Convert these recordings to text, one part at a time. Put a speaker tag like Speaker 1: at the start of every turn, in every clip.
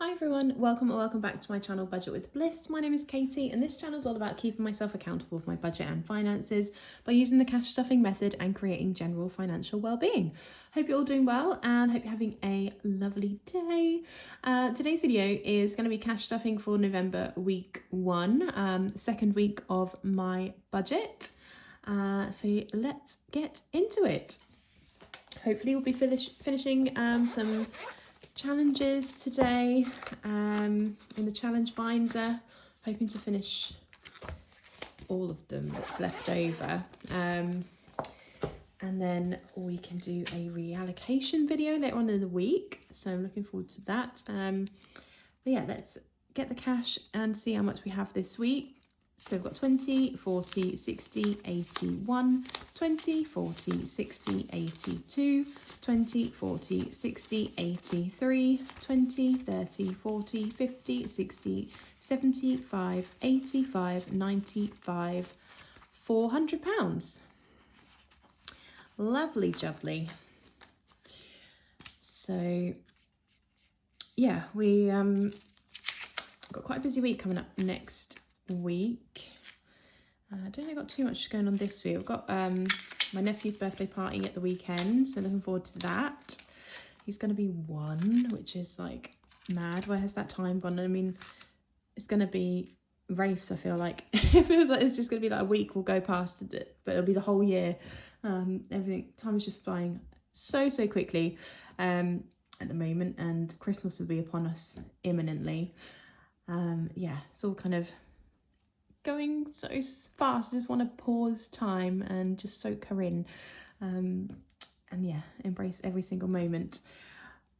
Speaker 1: Hi everyone, welcome or welcome back to my channel Budget with Bliss. My name is Katie and this channel is all about keeping myself accountable for my budget and finances by using the cash stuffing method and creating general financial well-being. Hope you're all doing well and hope you're having a lovely day. Today's video is going to be cash stuffing for November week 1, second week of my budget. So let's get into it. Hopefully we'll be finishing some challenges today in the challenge binder, hoping to finish all of them that's left over, and then we can do a reallocation video later on in the week, so I'm looking forward to that. But yeah, let's get the cash and see how much we have this week. So we've got 20, 40, 60, 81, 20, 40, 60, 82, 20, 40, 60, 83, 20, 30, 40, 50, 60, 75, 85, 95, £400. Lovely jubbly. So yeah, we got quite a busy week coming up next week. I don't think I've got too much going on this week. I've got my nephew's birthday party at the weekend, so looking forward to that. He's going to be 1, which is like mad. Where has that time gone? I mean, it's going to be wraiths, I feel like. It feels like it's just going to be like a week will go past it, but it'll be the whole year. Time is just flying so quickly at the moment, and Christmas will be upon us imminently. Yeah, it's all kind of going so fast. I just want to pause time and just soak her in, and yeah, embrace every single moment.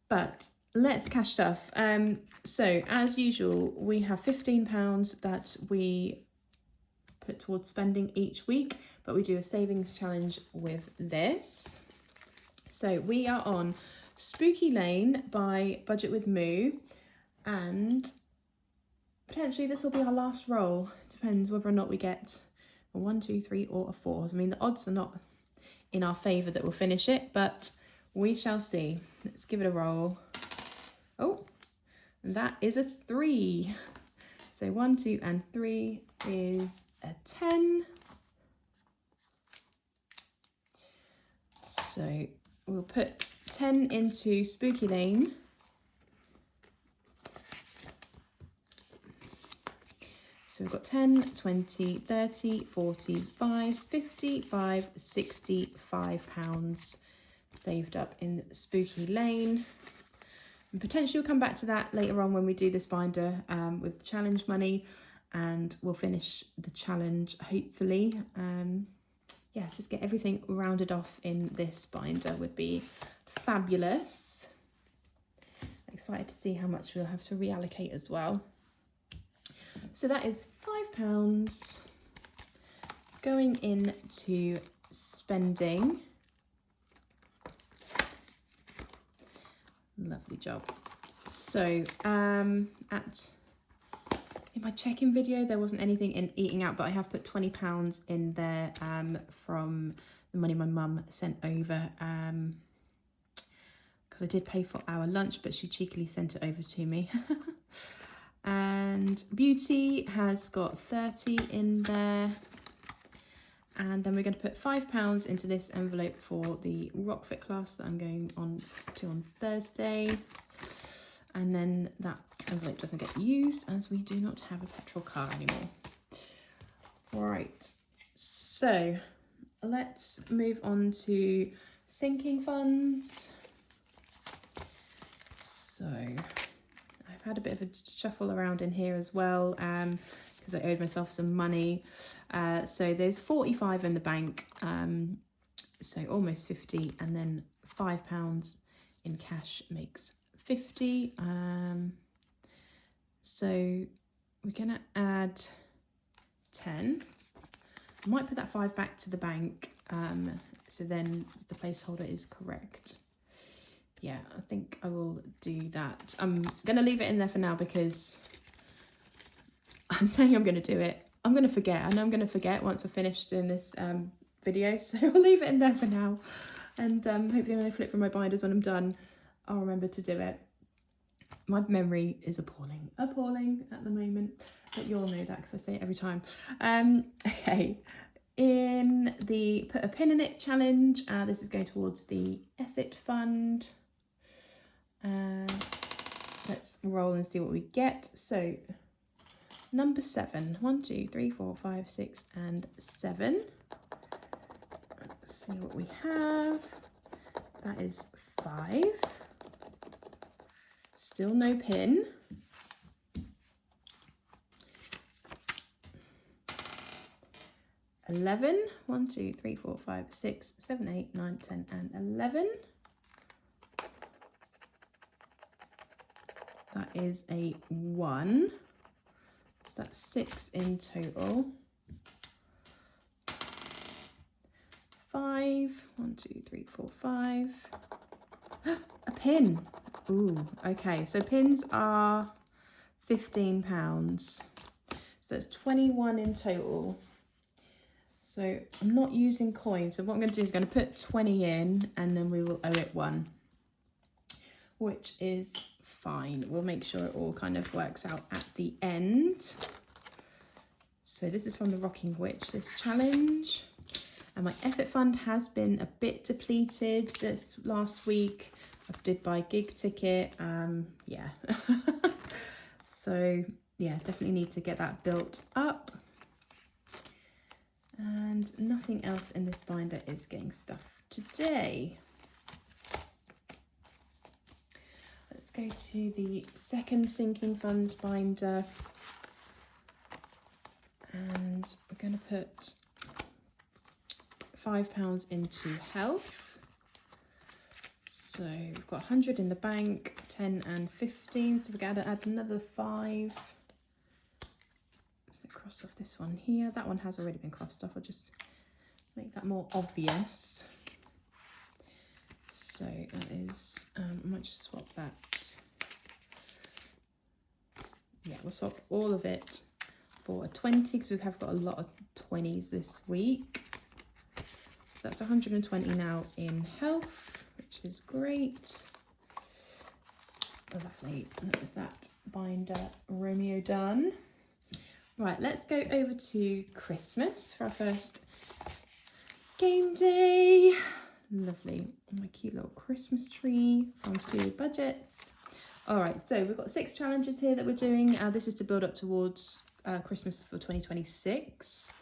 Speaker 1: But let's cash stuff. So as usual, we have £15 that we put towards spending each week, but we do a savings challenge with this. So we are on Spooky Lane by Budget with Moo, and potentially this will be our last roll. Depends whether or not we get a 1, 2, 3 or a 4. I mean, the odds are not in our favour that we'll finish it, but we shall see. Let's give it a roll. Oh, and that is a 3. So 1, 2 and 3 is a 10. So we'll put 10 into Spooky Lane. So we've got 10, 20, 30, 45, 55, £65 saved up in Spooky Lane. And potentially we'll come back to that later on when we do this binder with the challenge money, and we'll finish the challenge hopefully. Yeah, just get everything rounded off in this binder would be fabulous. Excited to see how much we'll have to reallocate as well. So that is £5 going into spending. Lovely job. So in my check-in video there wasn't anything in eating out, but I have put £20 in there from the money my mum sent over, because I did pay for our lunch, but she cheekily sent it over to me. And beauty has got 30 in there, and then we're going to put £5 into this envelope for the Rockfit class that I'm going on to on Thursday, and then that envelope doesn't get used as we do not have a petrol car anymore. Right, so let's move on to sinking funds. So I've had a bit of a shuffle around in here as well, because I owed myself some money. So there's 45 in the bank, so almost 50, and then £5 in cash makes 50. So we're gonna add 10. I might put that 5 back to the bank, so then the placeholder is correct. Yeah, I think I will do that. I'm going to leave it in there for now because I'm saying I'm going to do it. I'm going to forget. I know I'm going to forget once I've finished doing this video. So I'll leave it in there for now. And hopefully when I flip through my binders when I'm done, I'll remember to do it. My memory is appalling at the moment, but you all know that because I say it every time. Okay, in the put a pin in it challenge, this is going towards the effort fund. Let's roll and see what we get. So number 7, 1, 2, 3, 4, 5, 6, and 7. Let's see what we have. That is 5. Still no pin. $11. 1, 2, 3, 4, 5, 6, 7, 8, 9, 10, and 11. That is a 1. So that's 6 in total. 5. 1, 2, 3, 4, 5. A pin. Ooh, okay. So pins are £15. So that's 21 in total. So I'm not using coins. So what I'm going to do is going to put 20 in, and then we will owe it 1, which is fine. We'll make sure it all kind of works out at the end. So this is from the Rocking Witch, this challenge. And my effort fund has been a bit depleted this last week. I did buy a gig ticket. Yeah. So yeah, definitely need to get that built up. And nothing else in this binder is getting stuffed today. Let's go to the second Sinking Funds binder. And we're going to put £5 into health. So we've got 100 in the bank, 10 and 15. So we're going to add another 5. So cross off this one here. That one has already been crossed off. I'll just make that more obvious. So that is, I might just swap that. Yeah, we'll swap all of it for a 20 because we have got a lot of 20s this week. So that's 120 now in health, which is great. Lovely. And that was that binder Romeo done. Right, let's go over to Christmas for our first game day. Lovely. My cute little Christmas tree from Studio Budgets. All right, so we've got 6 challenges here that we're doing. This is to build up towards Christmas for 2026.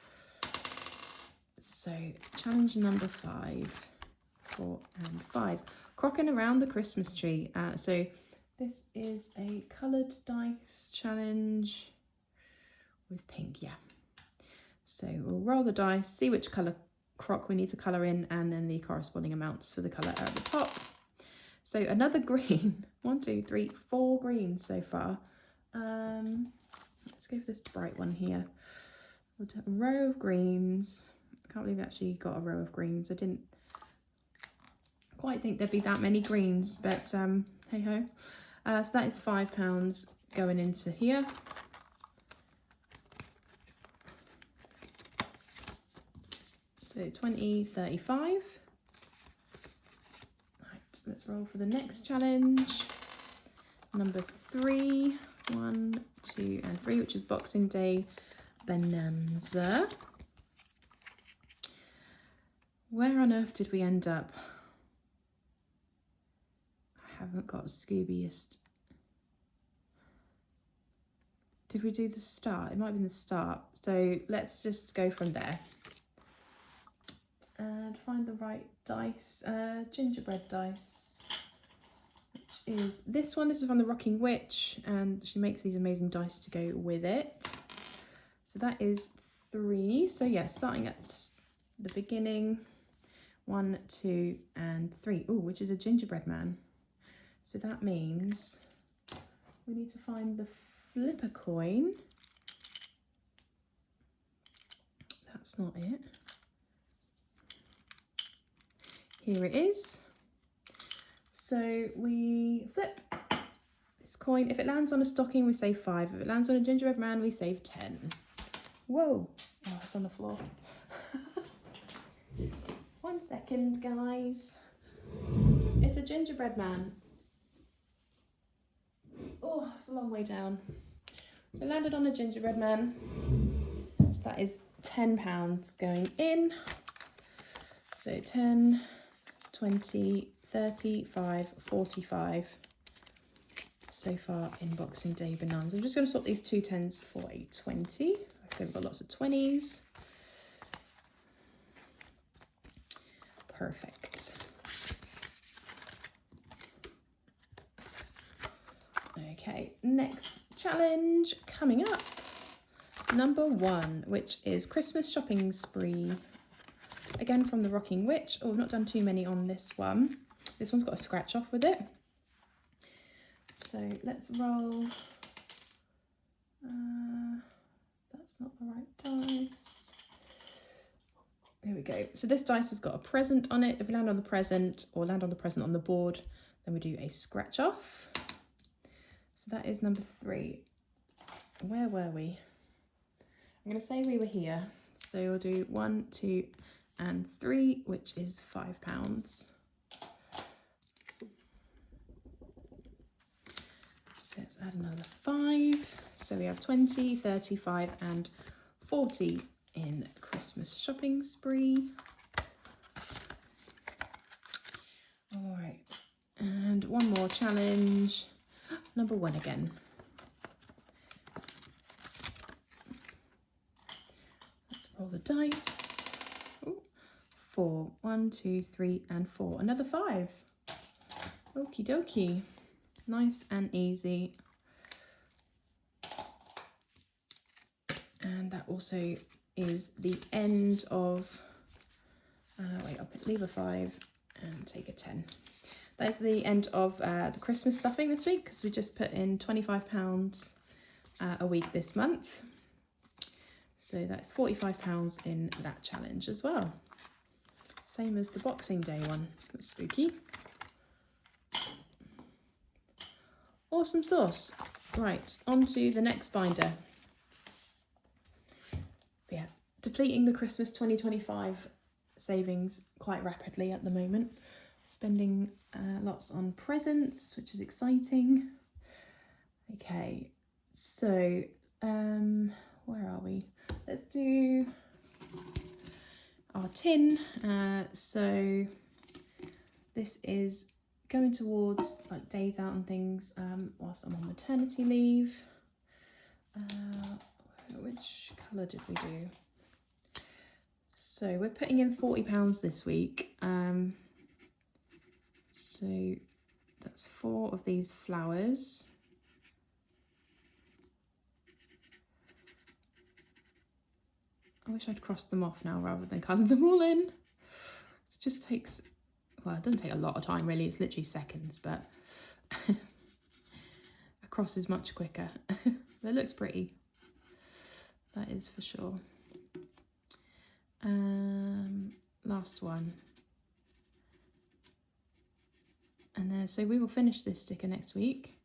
Speaker 1: So challenge number 5, 4 and 5. Crocking around the Christmas tree. So this is a coloured dice challenge with pink, yeah. So we'll roll the dice, see which colour croc we need to colour in, and then the corresponding amounts for the colour at the top. So another green. 1, 2, 3, 4 greens so far. Let's go for this bright one here. We'll do a row of greens. I can't believe I actually got a row of greens. I didn't quite think there'd be that many greens, but hey ho. So that is £5 going into here. So 20, 35. Right, let's roll for the next challenge. Number 3, 1, 2, and 3, which is Boxing Day Bonanza. Where on earth did we end up? I haven't got Scoobiest. Did we do the start? It might have been the start. So let's just go from there. And find the right dice. Gingerbread dice. Which is this one. This is from the Rocking Witch. And she makes these amazing dice to go with it. So that is 3. So yeah, starting at the beginning. 1, 2, and 3. Oh, which is a gingerbread man. So that means we need to find the flipper coin. That's not it. Here it is. So we flip this coin. If it lands on a stocking, we save 5. If it lands on a gingerbread man, we save 10. Whoa. Oh, it's on the floor. 1 second, guys. It's a gingerbread man. Oh, it's a long way down. So landed on a gingerbread man. So that is £10 going in. So 10, 20, 35, 45 so far in Boxing Day bananas. I'm just going to swap these two 10s for a 20. So we've got lots of 20s. Perfect. Okay, next challenge coming up. Number 1, which is Christmas shopping spree. Again from the Rocking Witch. Oh, I've not done too many on this one. This one's got a scratch off with it. So let's roll. That's not the right dice. There we go. So this dice has got a present on it. If we land on the present or land on the present on the board, then we do a scratch off. So that is number 3. Where were we? I'm going to say we were here. So we'll do 1, 2, and 3, which is £5. So let's add another 5. So we have 20, 35, and 40 in Christmas shopping spree. All right, and one more challenge. Number 1 again. Let's roll the dice. Ooh, 4. 1, 2, 3, and 4. Another 5. Okie dokie. Nice and easy. And that also is the end of, wait, I'll leave a 5 and take a 10. That is the end of the Christmas stuffing this week, because we just put in £25 a week this month. So that's £45 in that challenge as well. Same as the Boxing Day one. That's spooky. Awesome sauce. Right, on to the next binder. But yeah, depleting the Christmas 2025 savings quite rapidly at the moment. Spending lots on presents, which is exciting. Okay, so where are we? Let's do our tin. So this is going towards like days out and things whilst I'm on maternity leave. Which colour did we do? So we're putting in £40 this week. So that's 4 of these flowers. I wish I'd crossed them off now rather than colour them all in. It just takes, well, it doesn't take a lot of time really, it's literally seconds, but a cross is much quicker. It looks pretty, that is for sure. Last one. And then, so we will finish this sticker next week,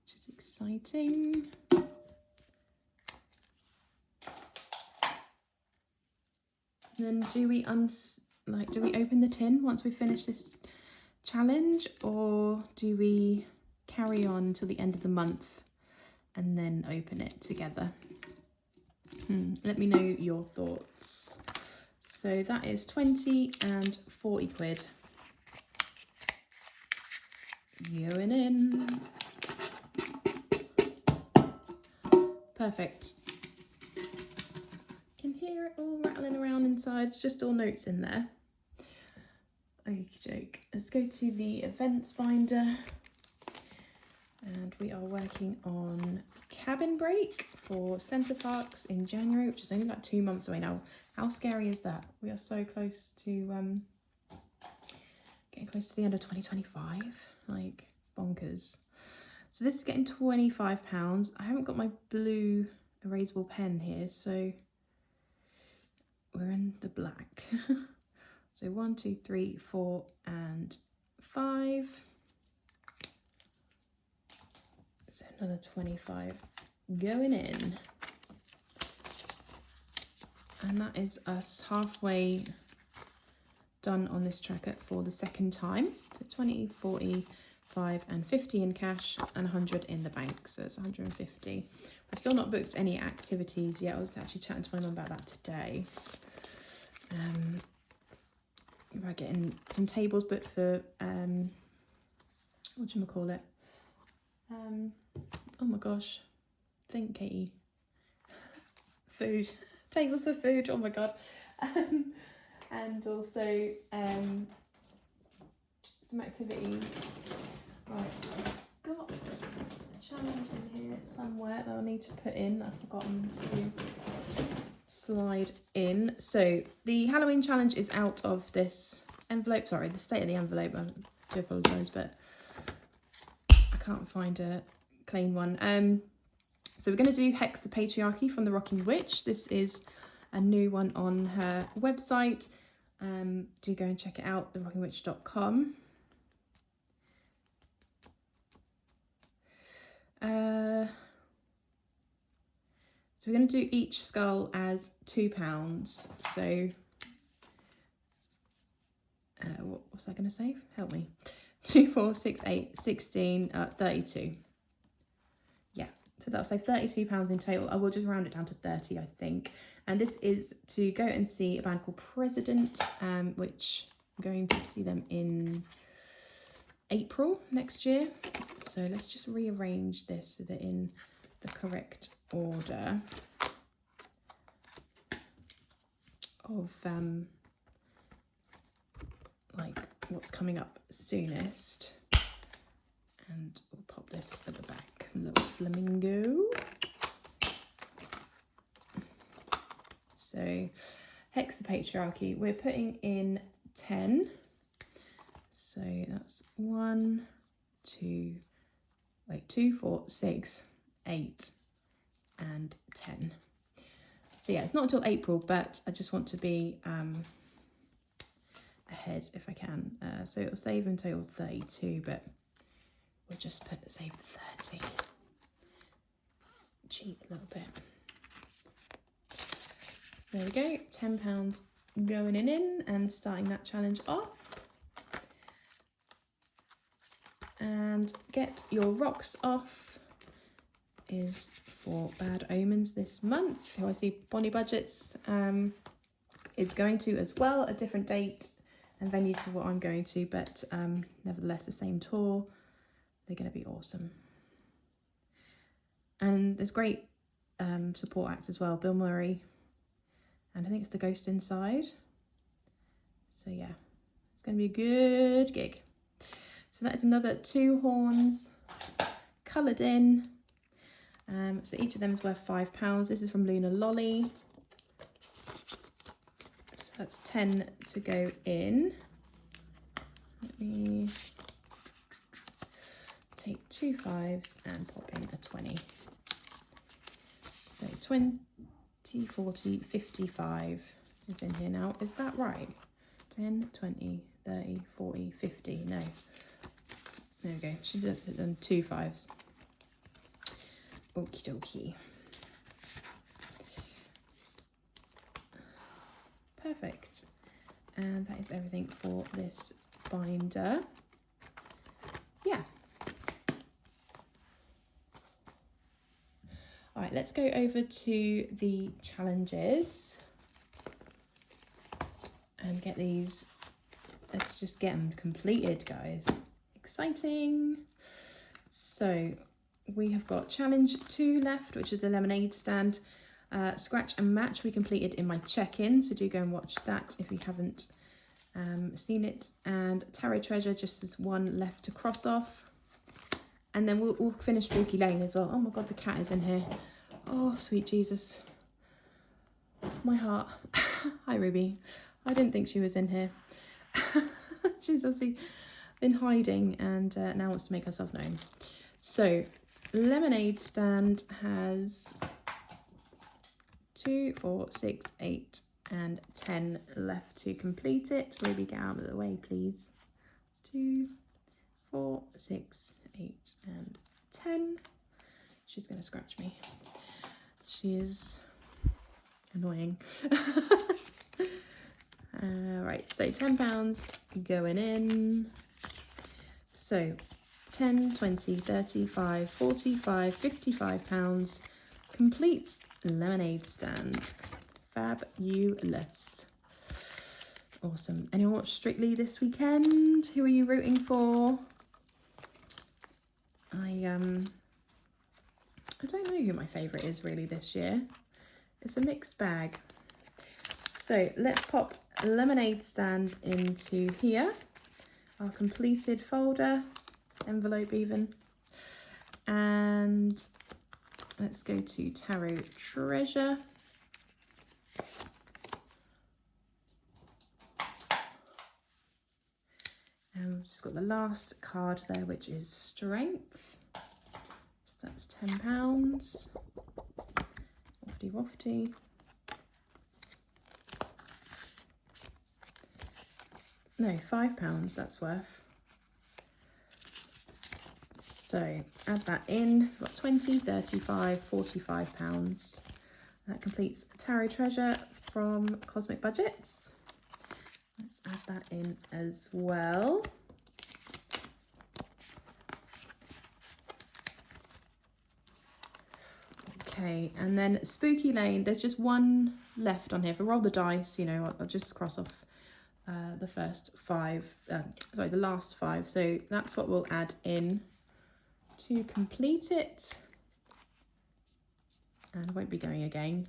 Speaker 1: which is exciting. And then do we open the tin once we finish this challenge, or do we carry on until the end of the month and then open it together? Let me know your thoughts. So that is 20 and 40 quid going in. Perfect. Can hear it all rattling around inside. It's just all notes in there. Okie doke. Let's go to the events binder. And we are working on Cabin Break for Centre Parks in January, which is only like 2 months away now. How scary is that? We are so close to getting close to the end of 2025. Like, bonkers. So this is getting £25. I haven't got my blue erasable pen here, so we're in the black. So 1, 2, 3, 4, and 5. So another 25 going in. And that is us halfway done on this tracker for the second time. So 20, 40, 5 and 50 in cash and 100 in the bank, so it's 150. I've still not booked any activities yet. I was actually chatting to my mum about that today. About getting some tables booked for whatchamacallit? Oh my gosh, think, Katie. Food. Tables for food, oh my god. And also some activities. Right, I've got a challenge in here somewhere that I'll need to put in that I've forgotten to slide in. So the Halloween challenge is out of this envelope. Sorry, the state of the envelope, I do apologise, but I can't find a clean one. So we're going to do Hex the Patriarchy from the Rocking Witch. This is a new one on her website. Do go and check it out, therockingwitch.com. So we're going to do each skull as £2. So what's that going to save? Help me. 2, 4, 6, 8, 16, 32. Yeah, so that'll save £32 in total. I will just round it down to 30, I think. And this is to go and see a band called President, which I'm going to see them in April next year. So let's just rearrange this so they're in the correct order of like what's coming up soonest. And we'll pop this at the back, a little flamingo. So Hex the Patriarchy, we're putting in 10. So that's 2, 4, 6, 8 and 10. So yeah, it's not until April, but I just want to be ahead if I can. So it'll save in total 32, but we'll just save 30. Cheat a little bit. So there we go, £10 going in and starting that challenge off. And Get Your Rocks Off is for Bad Omens this month, who I see Bonnie Budgets is going to as well, a different date and venue to what I'm going to, but nevertheless the same tour. They're going to be awesome. And there's great support acts as well, Bill Murray, and I think it's The Ghost Inside. So yeah, it's going to be a good gig. So that is another 2 horns coloured in. So each of them is worth £5. This is from Luna Lolly. So that's 10 to go in. Let me take 2 5s and pop in a 20. So 20, 40, 55 is in here now. Is that right? 10, 20, 30, 40, 50. No. There we go. Should have put them 2 5s. Okie dokie. Perfect. And that is everything for this binder. Yeah. All right, let's go over to the challenges and get these. Let's just get them completed, guys. Exciting. So we have got challenge 2 left, which is the lemonade stand. Scratch and match we completed in my check-in, so do go and watch that if you haven't seen it. And tarot treasure, just as 1 left to cross off. And then we'll finish Spooky Lane as well. Oh my god, the cat is in here. Oh, sweet Jesus. My heart. Hi, Ruby. I didn't think she was in here. She's obviously been hiding and now wants to make herself known. So, lemonade stand has 2, 4, 6, 8 and 10 left to complete it. Ruby, get out of the way, please. 2, 4, 6, 8 and 10. She's going to scratch me. She is annoying. Right, so £10 going in. So 10, 20, 35, 45, 55 pounds. Complete lemonade stand. Fabulous. Awesome. Anyone watch Strictly this weekend? Who are you rooting for? I don't know who my favourite is really this year. It's a mixed bag. So let's pop a lemonade stand into here. Our completed folder, envelope even. And let's go to Tarot Treasure. And we've just got the last card there, which is Strength. So that's £10. Wafty wafty. No, £5 that's worth. So add that in. We've got 20, 35, 45 pounds. That completes Tarot Treasure from Cosmic Budgets. Let's add that in as well. Okay, and then Spooky Lane, there's just one left on here. If I roll the dice, you know, I'll just cross off the first five, sorry, the last five. So that's what we'll add in to complete it. And won't be going again.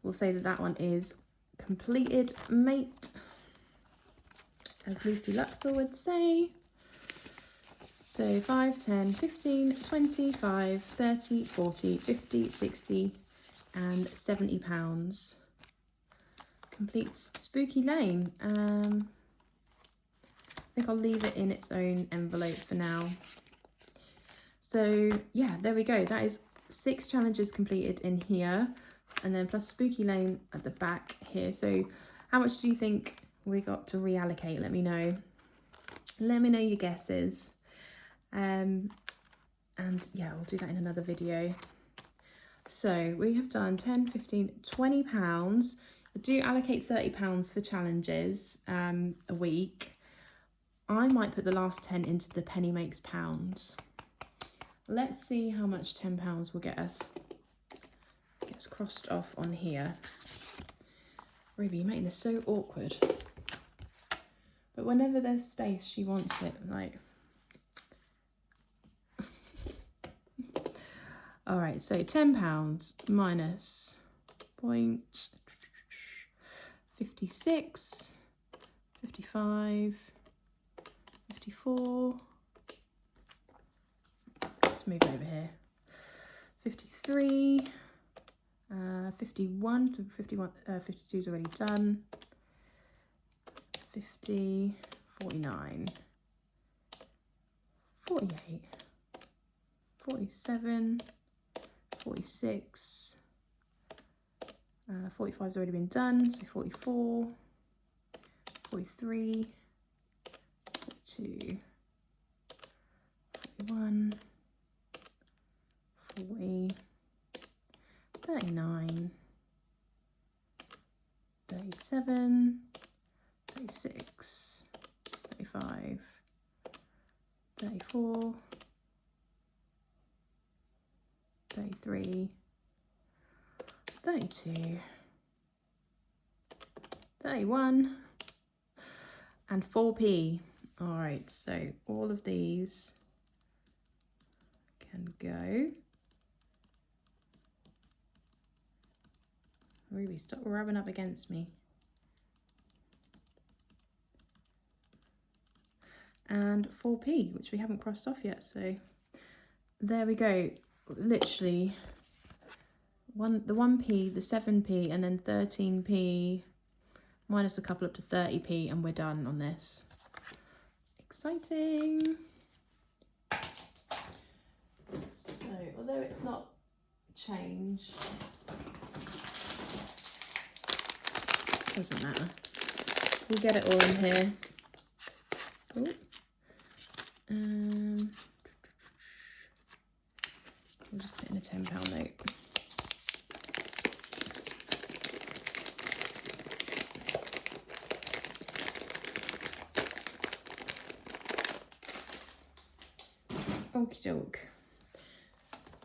Speaker 1: We'll say that that one is completed, mate, as Lucy Luxor would say. So 5, 10, 15, 25, 30, 40, 50, 60 and 70 pounds. Completes Spooky Lane. I think I'll leave it in its own envelope for now. So yeah, there we go. That is 6 challenges completed in here, and then plus Spooky Lane at the back here. So how much do you think we got to reallocate? Let me know. Let me know your guesses. And yeah, we'll do that in another video. So we have done 10, 15, 20 pounds. I do allocate 30 pounds for challenges a week. I might put the last 10 into the Penny Makes Pounds. Let's see how much £10 will get us. Gets crossed off on here. Ruby, you're making this so awkward. But whenever there's space, she wants it. Like, all right, so £10 minus 0.56, 55, 54. Let's move over here. 53, 51, 52 is already done. 50, 49, 48, 47, 46, 45 has already been done, so 44, 43, 42, 41, 40, 39, 37, 36, 35, 34, 33, 32, 31, and 4p. All right, so all of these can go. Ruby, stop rubbing up against me. And 4p, which we haven't crossed off yet, so there we go. Literally the 1p, the 7p, and then 13p minus a couple up to 30p, and we're done on this. Exciting. So although it's not change, doesn't matter, we'll get it all in here. Ooh. I'll just put in a £10 note. Okie doke.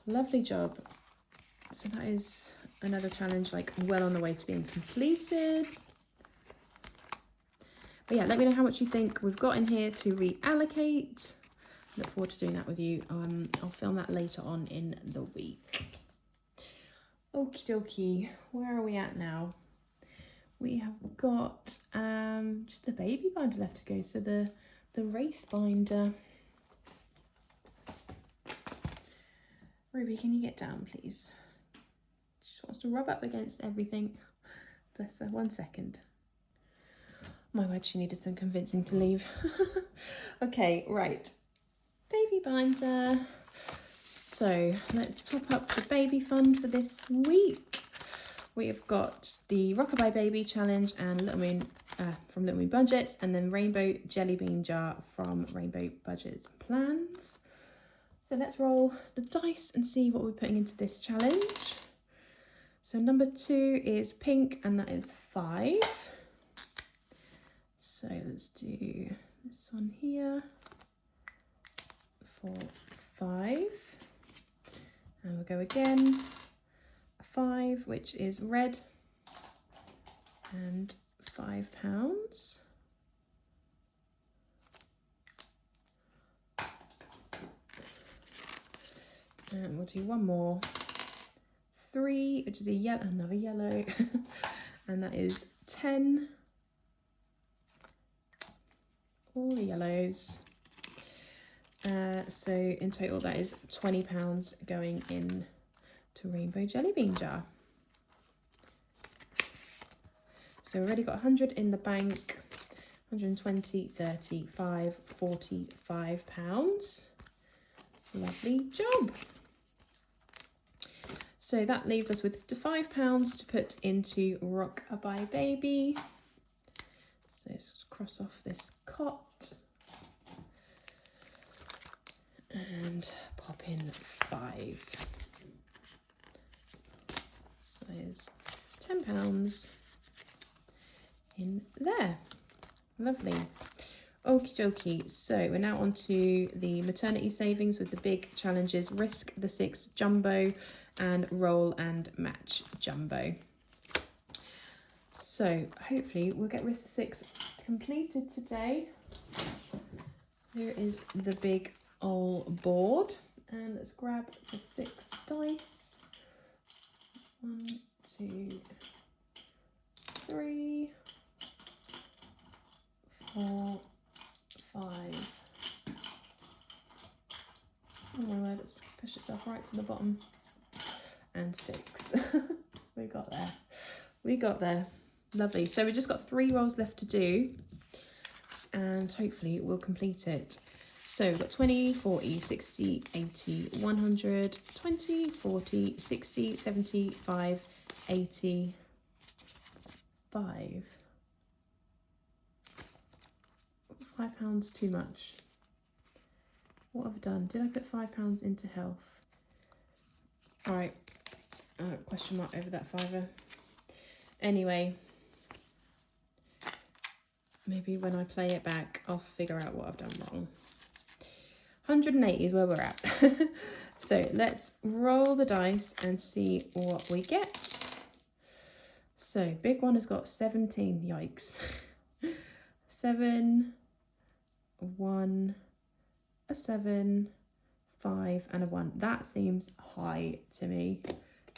Speaker 1: Lovely job. So that is another challenge, like well on the way to being completed. But yeah, let me know how much you think we've got in here to reallocate. Look forward to doing that with you. I'll film that later on in the week. Okie dokie, where are we at now? We have got just the baby binder left to go. So the Wraith binder. Ruby, can you get down, please? She just wants to rub up against everything. Bless her. 1 second. My word, she needed some convincing to leave. Okay, right. Baby binder. So let's top up the baby fund for this week. We have got the Rockabye Baby Challenge and Little Moon from Little Moon Budgets, and then Rainbow Jelly Bean Jar from Rainbow Budgets and Plans. So let's roll the dice and see what we're putting into this challenge. So number 2 is pink, and that is 5. So let's do this one here for 5. And we'll go again. 5, which is red, and £5. And we'll do one more. 3, which is a yellow, another yellow, and that is 10. All the yellows. So in total, that is £20 going in to Rainbow Jelly Bean Jar. So we've already got 100 in the bank. 120, 35, £45. Lovely job. So that leaves us with £5 to put into Rockabye Baby. So let's cross off this cot and pop in 5. So there's £10 in there. Lovely. Okie dokie. So we're now on to the maternity savings with the big challenges: Risk the 6 Jumbo and Roll and Match Jumbo. So hopefully we'll get Risk the 6 completed today. Here is the big old board, and let's grab the 6 dice. 1, 2, 3, 4, 5. Oh my word, it's pushed itself right to the bottom. And 6. We got there. We got there. Lovely. So we've just got 3 rolls left to do, and hopefully we'll complete it. So we've got 20, 40, 60, 80, 100, 20, 40, 60, 75, 80, 5. £5 too much. What have I done? Did I put £5 into health? All right. Question mark over that £5. Anyway, maybe when I play it back, I'll figure out what I've done wrong. 180 is where we're at. So let's roll the dice and see what we get. So big one has got 17. Yikes. 7, 1, a 7, 5 and a 1. That seems high to me.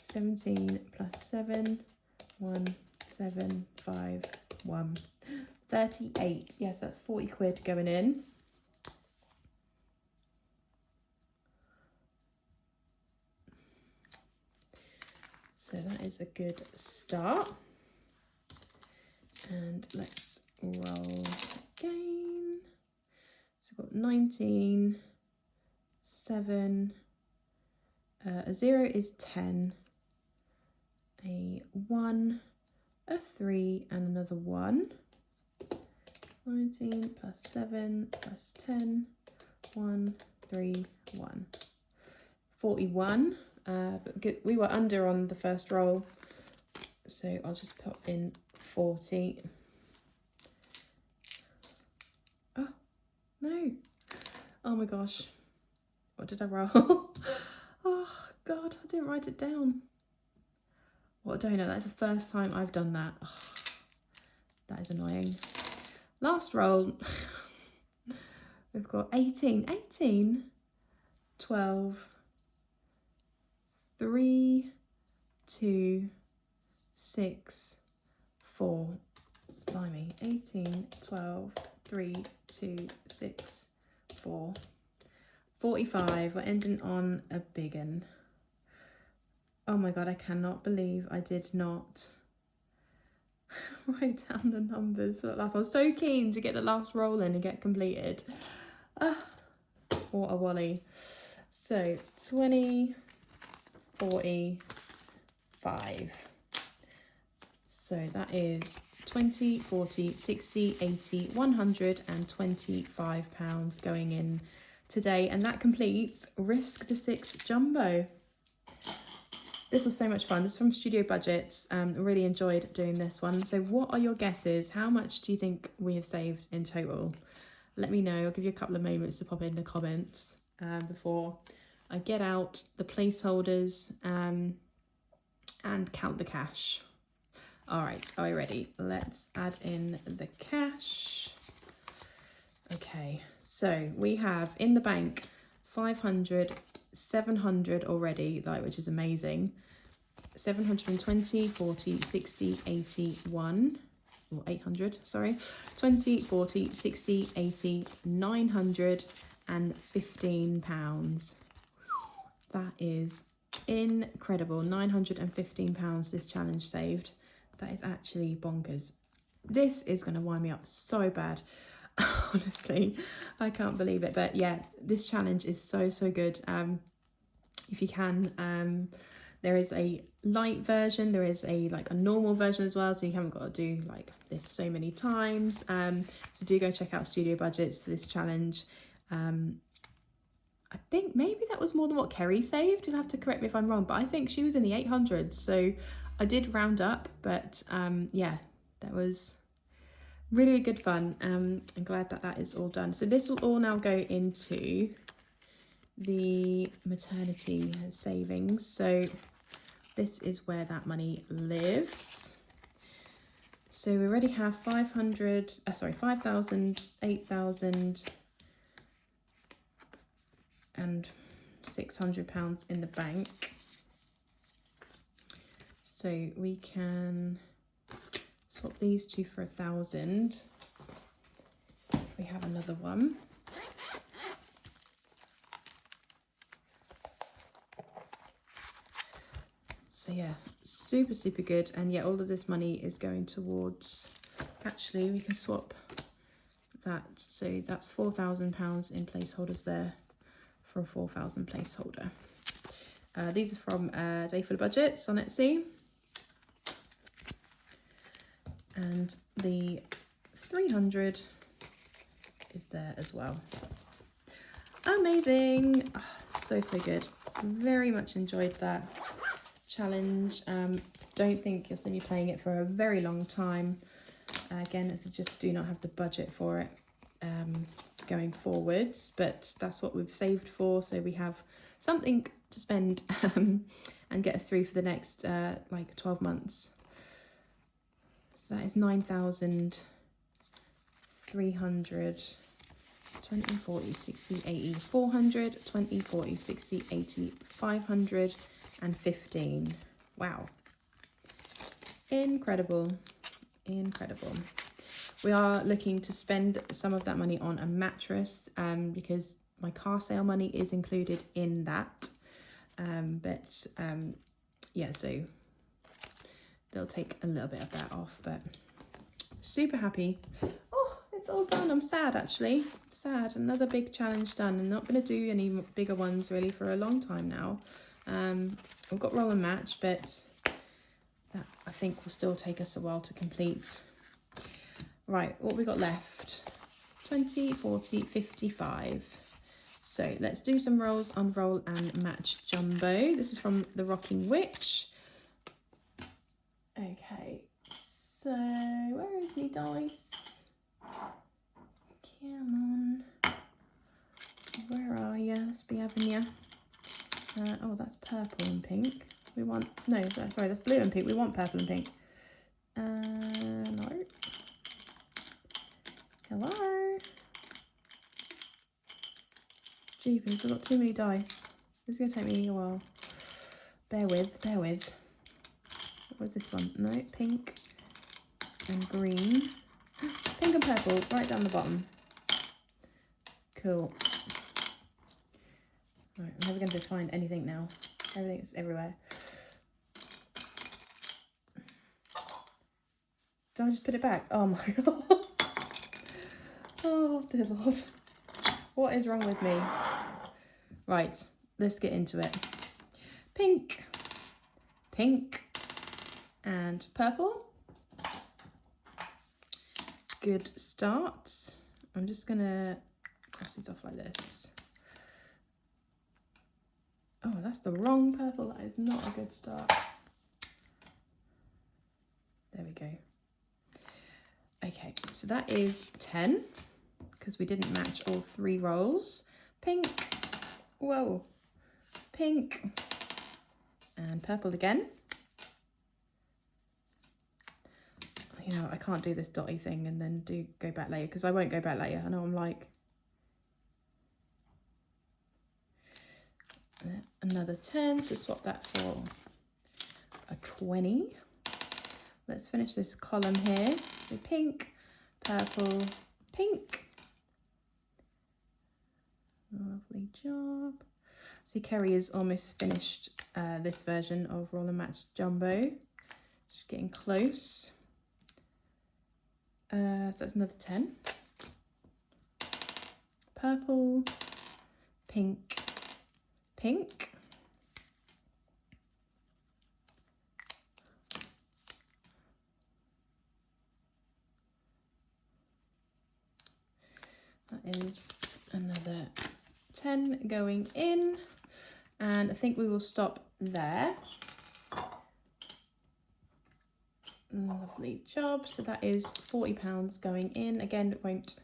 Speaker 1: 17 plus 7, 1, 7, 5, 1. 38. Yes, that's 40 quid going in. So that is a good start. And let's roll again. So we've got 19, 7, a 0 is 10, a 1, a 3 and another 1. 19 plus 7 plus 10, 1, 3, 1. 41. But good, we were under on the first roll, so I'll just put in 40. Oh no, oh my gosh. What did I roll? Oh God, I didn't write it down. What a donut. That's the first time I've done that. Oh, that is annoying. Last roll. We've got 18, 12, 3, 2, 6, 4. Blimey. 18, 12, 3, 2, 6, 4. 45. We're ending on a big one. Oh my God, I cannot believe I did not write down the numbers for the last. I was so keen to get the last roll in and get completed. What a wally. So 20, 40, 5. So that is 20, 40, 60, 80, 125 pounds going in today, and that completes Risk the Six Jumbo. This was so much fun. This is from Studio Budgets. Really enjoyed doing this one. So what are your guesses? How much do you think we have saved in total? Let me know. I'll give you a couple of moments to pop in the comments before I get out the placeholders and count the cash. All right, are we ready? Let's add in the cash. Okay, so we have in the bank 500, 700 already, like, which is amazing. 720, 40, 60, 80, 1, or 800, sorry. 20, 40, 60, 80, 915 pounds. That is incredible. 915 pounds this challenge saved. That is actually bonkers. This is going to wind me up so bad. Honestly, I can't believe it. But yeah, this challenge is so good. If you can, there is a light version, there is a normal version as well, so you haven't got to do like this so many times. So do go check out Studio Budgets for this challenge. I think maybe that was more than what Kerry saved. You'll have to correct me if I'm wrong, but I think she was in the 800s, so I did round up. But yeah, that was really good fun. I'm glad that that is all done. So this will all now go into the maternity savings. So this is where that money lives. So we already have 5,000, 8,000 and £600 in the bank. So we can swap these two for 1,000 if we have another one. So yeah, super good. And yeah, all of this money is going towards, actually we can swap that. So that's £4,000 in placeholders there for a 4,000 placeholder. These are from Day Full of Budgets on Etsy. And the 300 is there as well. Amazing. Oh, so good. Very much enjoyed that challenge. Don't think you'll see me playing it for a very long time. Again, it's just do not have the budget for it going forwards, but that's what we've saved for, so we have something to spend and get us through for the next 12 months. So that is 9,300, 20, 40, 60, 80, 400, 20, 40, 60, 80, 515. Wow. Incredible. We are looking to spend some of that money on a mattress because my car sale money is included in that. Yeah, so they'll take a little bit of that off, but super happy. Oh, it's all done. I'm sad, actually. Sad. Another big challenge done. I'm not going to do any bigger ones really for a long time now. We've got roll and match, but that I think will still take us a while to complete. Right, what we got left? 20, 40, 55. So let's do some rolls on roll and match jumbo. This is from the Rocking Witch. Okay, so where is the dice? Come on. Where are you? Let's be having you. purple and pink. We want, no, sorry, that's blue and pink. We want purple and pink. No. Hello. Jeepers, I've got too many dice. This is going to take me a while. Bear with, bear with. What was this one? No, pink and green. Pink and purple, right down the bottom. Cool. Right, I'm never going to find anything now. Everything's everywhere. Did I just put it back? Oh my god. Oh dear Lord. What is wrong with me? Right, let's get into it. Pink, pink, and purple. Good start. I'm just gonna cross these off like this. Oh, that's the wrong purple. That is not a good start. There we go. Okay, so that is 10 because we didn't match all 3 rolls. Pink, whoa, pink, and purple again. You know, I can't do this dotty thing and then go back later because I won't go back later. I know I'm like. Another 10, so swap that for a 20. Let's finish this column here. So pink, purple, pink. Lovely job. See, Kerry is almost finished this version of Roll and Match Jumbo. She's getting close. So that's another 10. Purple, pink, pink. That is another 10 going in, and I think we will stop there. Lovely job. So that is £40 going in. Again, it won't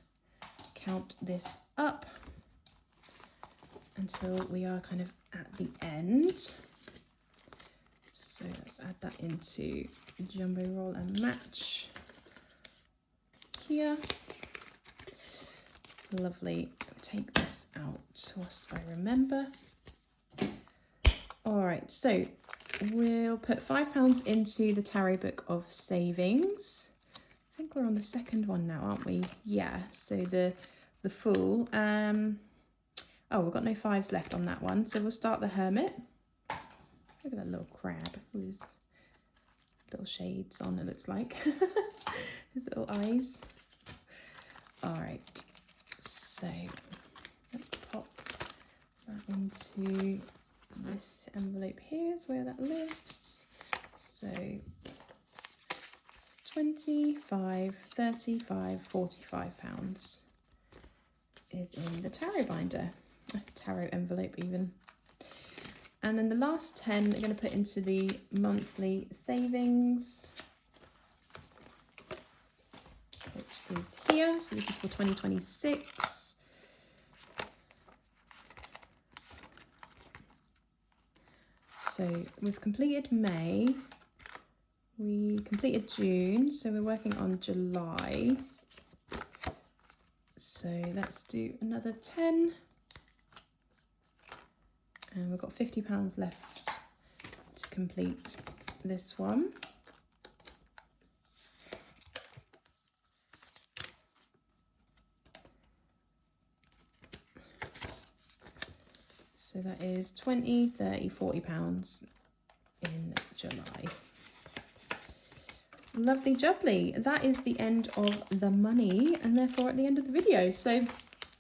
Speaker 1: count this up until we are kind of at the end. So let's add that into Jumbo Roll and Match here. Lovely. Take this out whilst I remember. All right, so we'll put £5 into the Tarot Book of Savings. I think we're on the second one now, aren't we? Yeah. So the Fool. Oh, we've got no 5s left on that one, so we'll start the Hermit. Look at that little crab with his little shades on. It looks like his little eyes. All right. So let's pop that into this envelope here is where that lives. So 25, 35, £45 is in the tarot binder, a tarot envelope even. And then the last 10 I'm going to put into the monthly savings, which is here. So this is for 2026. So we've completed May, we completed June, so we're working on July. So let's do another 10. And we've got £50 left to complete this one. So that is 20, 30, £40 in July. Lovely jubbly. That is the end of the money and therefore at the end of the video. So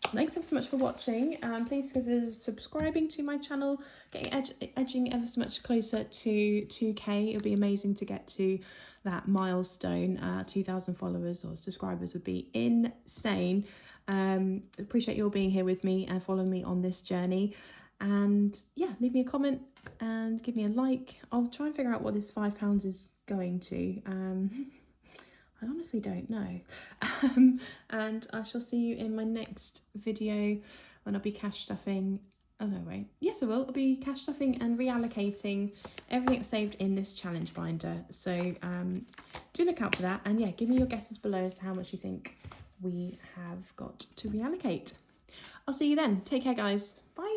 Speaker 1: thanks ever so much for watching. Please consider subscribing to my channel, getting edging ever so much closer to 2K. It would be amazing to get to that milestone. 2,000 followers or subscribers would be insane. Appreciate you all being here with me and following me on this journey. And yeah, leave me a comment and give me a like. I'll try and figure out what this £5 is going to. I honestly don't know. And I shall see you in my next video when I'll be cash stuffing Oh no, wait. Yes, I will. I'll be cash stuffing and reallocating everything saved in this challenge binder. So do look out for that. And yeah, give me your guesses below as to how much you think we have got to reallocate. I'll see you then. Take care, guys. Bye.